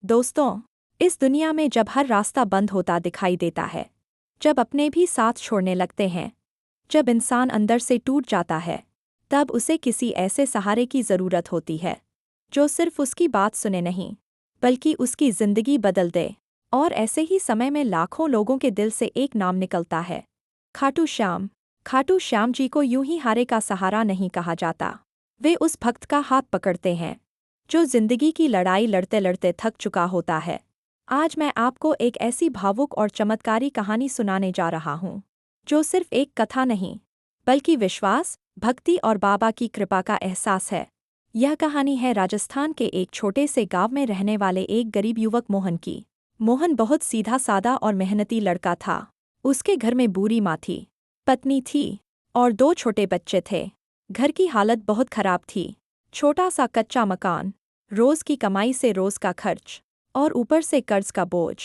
दोस्तों, इस दुनिया में जब हर रास्ता बंद होता दिखाई देता है, जब अपने भी साथ छोड़ने लगते हैं, जब इंसान अंदर से टूट जाता है, तब उसे किसी ऐसे सहारे की ज़रूरत होती है जो सिर्फ उसकी बात सुने नहीं, बल्कि उसकी ज़िंदगी बदल दे। और ऐसे ही समय में लाखों लोगों के दिल से एक नाम निकलता है, खाटू श्याम। खाटू श्याम जी को यूं ही हारे का सहारा नहीं कहा जाता। वे उस भक्त का हाथ पकड़ते हैं जो जिंदगी की लड़ाई लड़ते लड़ते थक चुका होता है। आज मैं आपको एक ऐसी भावुक और चमत्कारी कहानी सुनाने जा रहा हूँ जो सिर्फ एक कथा नहीं, बल्कि विश्वास, भक्ति और बाबा की कृपा का एहसास है। यह कहानी है राजस्थान के एक छोटे से गांव में रहने वाले एक गरीब युवक मोहन की। मोहन बहुत सीधा सादा और मेहनती लड़का था। उसके घर में बूढ़ी माँ थी, पत्नी थी और 2 छोटे बच्चे थे। घर की हालत बहुत खराब थी। छोटा सा कच्चा मकान, रोज की कमाई से रोज का खर्च और ऊपर से कर्ज का बोझ।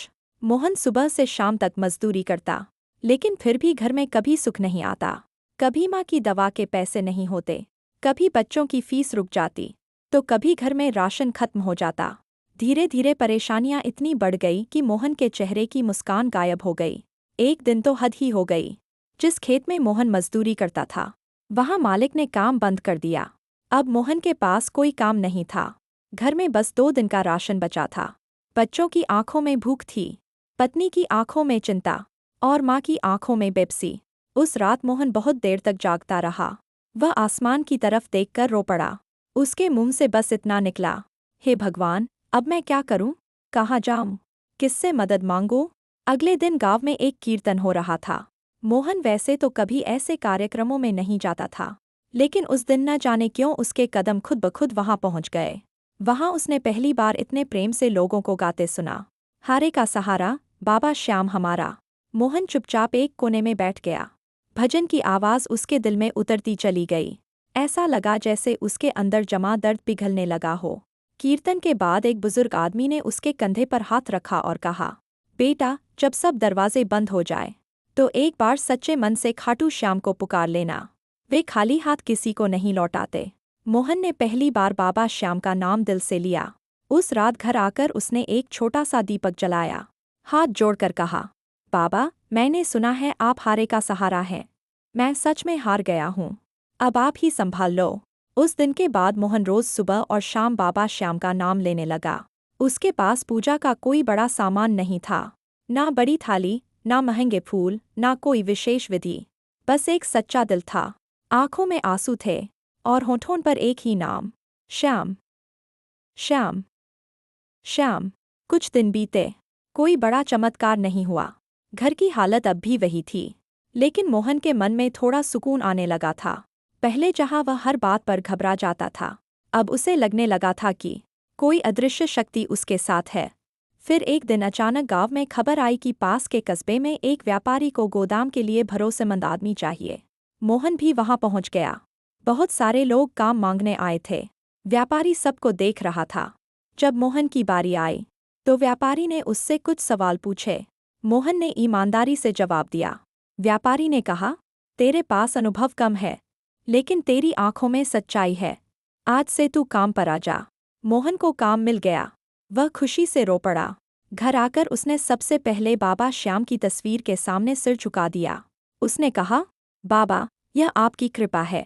मोहन सुबह से शाम तक मजदूरी करता, लेकिन फिर भी घर में कभी सुख नहीं आता। कभी माँ की दवा के पैसे नहीं होते, कभी बच्चों की फीस रुक जाती, तो कभी घर में राशन खत्म हो जाता। धीरे धीरे परेशानियां इतनी बढ़ गई कि मोहन के चेहरे की मुस्कान गायब हो गई। एक दिन तो हद ही हो गई। जिस खेत में मोहन मजदूरी करता था, वहां मालिक ने काम बंद कर दिया। अब मोहन के पास कोई काम नहीं था। घर में बस 2 दिन का राशन बचा था। बच्चों की आंखों में भूख थी, पत्नी की आंखों में चिंता और माँ की आंखों में बेबसी। उस रात मोहन बहुत देर तक जागता रहा। वह आसमान की तरफ देखकर रो पड़ा। उसके मुंह से बस इतना निकला, हे भगवान, अब मैं क्या करूं? कहाँ जाऊं? किससे मदद मांगूं? अगले दिन गांव में एक कीर्तन हो रहा था। मोहन वैसे तो कभी ऐसे कार्यक्रमों में नहीं जाता था, लेकिन उस दिन न जाने क्यों उसके कदम खुद ब खुद वहां पहुंच गए। वहां उसने पहली बार इतने प्रेम से लोगों को गाते सुना, हारे का सहारा, बाबा श्याम हमारा। मोहन चुपचाप एक कोने में बैठ गया। भजन की आवाज़ उसके दिल में उतरती चली गई। ऐसा लगा जैसे उसके अंदर जमा दर्द पिघलने लगा हो। कीर्तन के बाद एक बुजुर्ग आदमी ने उसके कंधे पर हाथ रखा और कहा, बेटा, जब सब दरवाजे बंद हो जाए तो एक बार सच्चे मन से खाटू श्याम को पुकार लेना। वे खाली हाथ किसी को नहीं लौटाते। मोहन ने पहली बार बाबा श्याम का नाम दिल से लिया। उस रात घर आकर उसने एक छोटा सा दीपक जलाया, हाथ जोड़कर कहा, बाबा, मैंने सुना है आप हारे का सहारा हैं। मैं सच में हार गया हूँ, अब आप ही संभाल लो। उस दिन के बाद मोहन रोज सुबह और शाम बाबा श्याम का नाम लेने लगा। उसके पास पूजा का कोई बड़ा सामान नहीं था, ना बड़ी थाली, ना महंगे फूल, ना कोई विशेष विधि। बस एक सच्चा दिल था, आंखों में आंसू थे और होठों पर एक ही नाम, श्याम, श्याम, श्याम। कुछ दिन बीते, कोई बड़ा चमत्कार नहीं हुआ। घर की हालत अब भी वही थी, लेकिन मोहन के मन में थोड़ा सुकून आने लगा था। पहले जहाँ वह हर बात पर घबरा जाता था, अब उसे लगने लगा था कि कोई अदृश्य शक्ति उसके साथ है। फिर एक दिन अचानक गांव में खबर आई कि पास के कस्बे में एक व्यापारी को गोदाम के लिए भरोसेमंद आदमी चाहिए। मोहन भी वहां पहुंच गया। बहुत सारे लोग काम मांगने आए थे। व्यापारी सबको देख रहा था। जब मोहन की बारी आई, तो व्यापारी ने उससे कुछ सवाल पूछे। मोहन ने ईमानदारी से जवाब दिया। व्यापारी ने कहा, तेरे पास अनुभव कम है, लेकिन तेरी आंखों में सच्चाई है। आज से तू काम पर आ जा। मोहन को काम मिल गया। वह खुशी से रो पड़ा। घर आकर उसने सबसे पहले बाबा श्याम की तस्वीर के सामने सिर झुका दिया। उसने कहा, बाबा, यह आपकी कृपा है।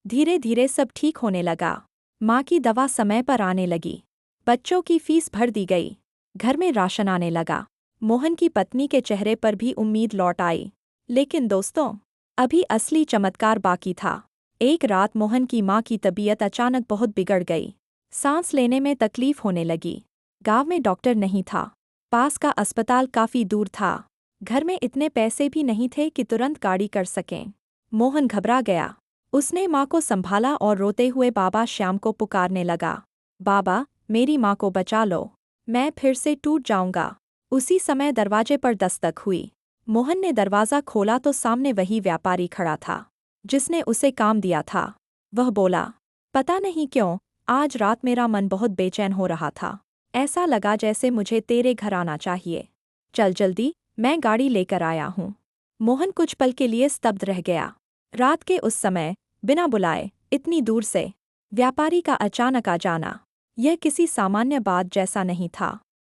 धीरे धीरे सब ठीक होने लगा। माँ की दवा समय पर आने लगी, बच्चों की फीस भर दी गई, घर में राशन आने लगा। मोहन की पत्नी के चेहरे पर भी उम्मीद लौट आई। लेकिन दोस्तों, अभी असली चमत्कार बाकी था। एक रात मोहन की माँ की तबीयत अचानक बहुत बिगड़ गई। सांस लेने में तकलीफ होने लगी। गांव में डॉक्टर नहीं था, पास का अस्पताल काफी दूर था, घर में इतने पैसे भी नहीं थे कि तुरंत गाड़ी कर सकें। मोहन घबरा गया। उसने माँ को संभाला और रोते हुए बाबा श्याम को पुकारने लगा, बाबा, मेरी माँ को बचा लो, मैं फिर से टूट जाऊंगा। उसी समय दरवाजे पर दस्तक हुई। मोहन ने दरवाज़ा खोला तो सामने वही व्यापारी खड़ा था जिसने उसे काम दिया था। वह बोला, पता नहीं क्यों, आज रात मेरा मन बहुत बेचैन हो रहा था। ऐसा लगा जैसे मुझे तेरे घर आना चाहिए। चल जल्दी, मैं गाड़ी लेकर आया हूँ। मोहन कुछ पल के लिए स्तब्ध रह गया। रात के उस समय, बिना बुलाए, इतनी दूर से व्यापारी का अचानक आ जाना, यह किसी सामान्य बात जैसा नहीं था।